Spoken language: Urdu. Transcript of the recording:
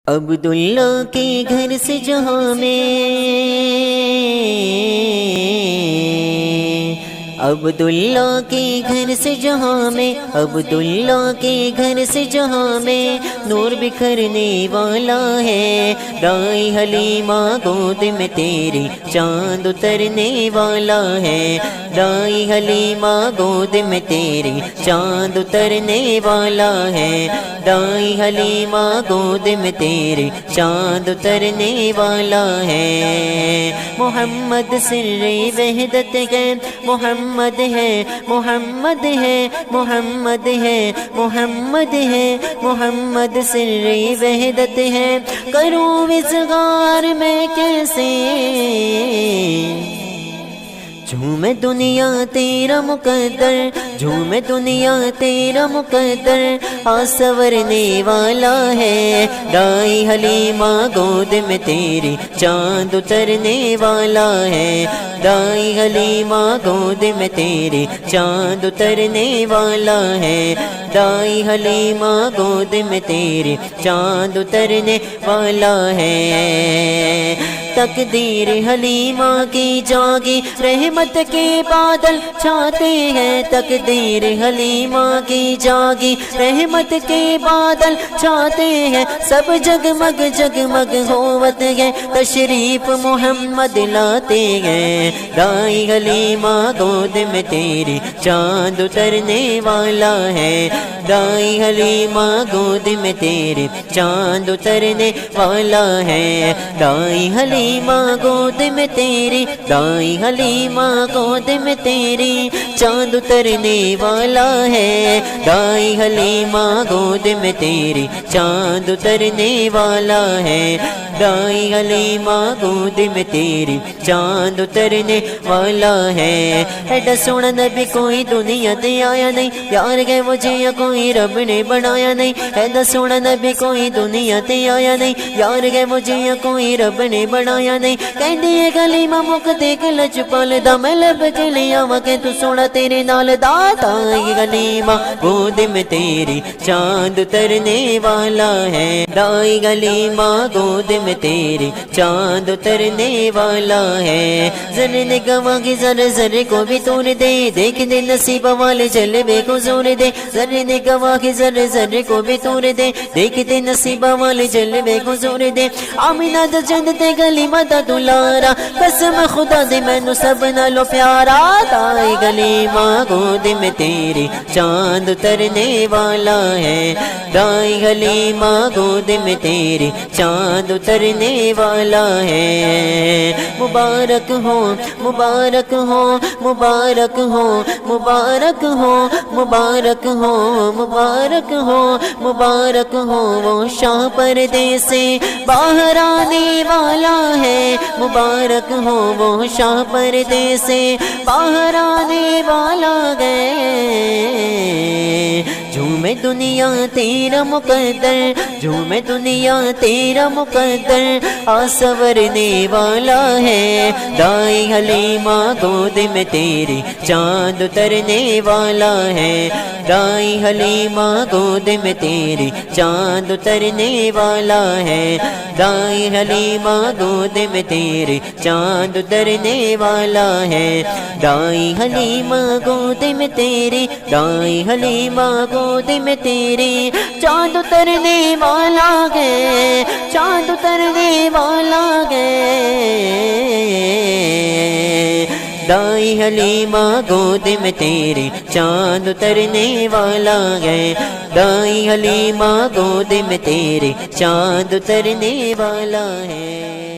عبداللہ کے گھر سے جہاں میں، عبداللہ کے گھر سے جہاں میں، عبداللہ کے گھر سے جہاں میں نور بکھرنے والا ہے۔ دائی حلیمہ گود میں تیری چاند اترنے والا ہے۔ دائی حلیمہ گود میں تیری چاند اترنے والا ہے۔ دائی حلیمہ گود میں تیری چاند اترنے والا ہے۔ محمد سر وحدت ہے، محمد ہے، محمد ہے، محمد ہے، محمد ہے، محمد سر وحدت ہے۔ کروں اظہار میں کیسے، جھومے دنیا تیرا مقدر، جھومے دنیا تیرا مقدر، سنورنے والا ہے۔ دائی حلیمہ گود میں تیری چاند اترنے والا ہے۔ دائی حلیمہ گود میں تیری چاند اترنے والا ہے۔ دائی حلیمہ گود میں تیری چاند اترنے والا ہے۔ تقدیر حلیمہ کی جاگی رحمت کے بادل چھاتے ہیں۔ تقدیر حلیمہ کی جاگی رحمت کے بادل چھاتے ہیں۔ سب جگمگ جگمگ ہوت ہے، تشریف محمد لاتے ہیں۔ دائی حلیمہ گود میں تیری چاند اترنے والا ہے۔ دائی حلیمہ گود میں تیری چاند اترنے والا ہے۔ دائی حلیمہ گود میں تیری، دائی حلیمہ گود میں تیری چاند اترنے والا ہے۔ دائی حلیمہ گود میں تیری چاند اترنے والا ہے۔ دائی حلیمہ گود میں تیری چاند اترنے والا ہے۔ ایڈا سونا نبی کوئی دنیا تے آیا نہیں، یار گئے مجھے یا کوئی رب نے بنایا نہیں۔ ایڈا سونا نبی کوئی دنیا تے آیا نہیں، یار گئے مجھے یا کوئی رب نے بنایا نہیں۔ کہندی ہے حلیمہ مک دیکھ لجپال دا، میں لب کے لے آواں کہ تو سونا تیرے نال دا۔ دائی حلیمہ گود میں تیری چاند اترنے والا ہے۔ دائی حلیمہ گود میں تیری چاند اترنے والا ہے۔ ذرے نے گواہ کی ذرے ذرے کو بھی توڑ دے، دیکھ دے نصیب والے جلوے کو زور دے۔ ذرے نے گواہ کی ذرے ذرے کو بھی توڑ دے، دیکھ دے نصیب والے جلوے کو زور دے۔ آمینہ دا جنت حلیمہ دا دلارا، قسم خدا دی مینوں سب نالوں پیارا۔ دائی حلیمہ گود میں تیری چاند اترنے والا ہے۔ دائی حلیمہ گود میں تیری چاند اترنے والا ہے۔ مبارک ہو، مبارک ہو، مبارک ہو، مبارک ہو، مبارک ہو، مبارک ہو، مبارک ہو وہ شاہ پردے سے باہر آنے والا ہے۔ مبارک ہو وہ شاہ پردے سے باہر آنے والا ہے۔ جھومے دنیا تیرا مقدر، جھومے دنیا تیرا مقدر، سنورنے والا ہے۔ دائی حلیمہ گود میں تیری چاند اترنے والا ہے۔ دائی حلیمہ گود میں تیری چاند اترنے والا ہے۔ دائی حلیمہ گود میں تیری چاند اترنے والا ہے۔ دائی حلیمہ گود میں تیری، دائی حلیمہ گود میں تیری چاند اترنے والا ہے، چاند اترنے والا ہے۔ دائی حلیمہ گود میں تیری چاند اترنے والا ہے۔ دائی حلیمہ گود میں تیری چاند اترنے والا ہے۔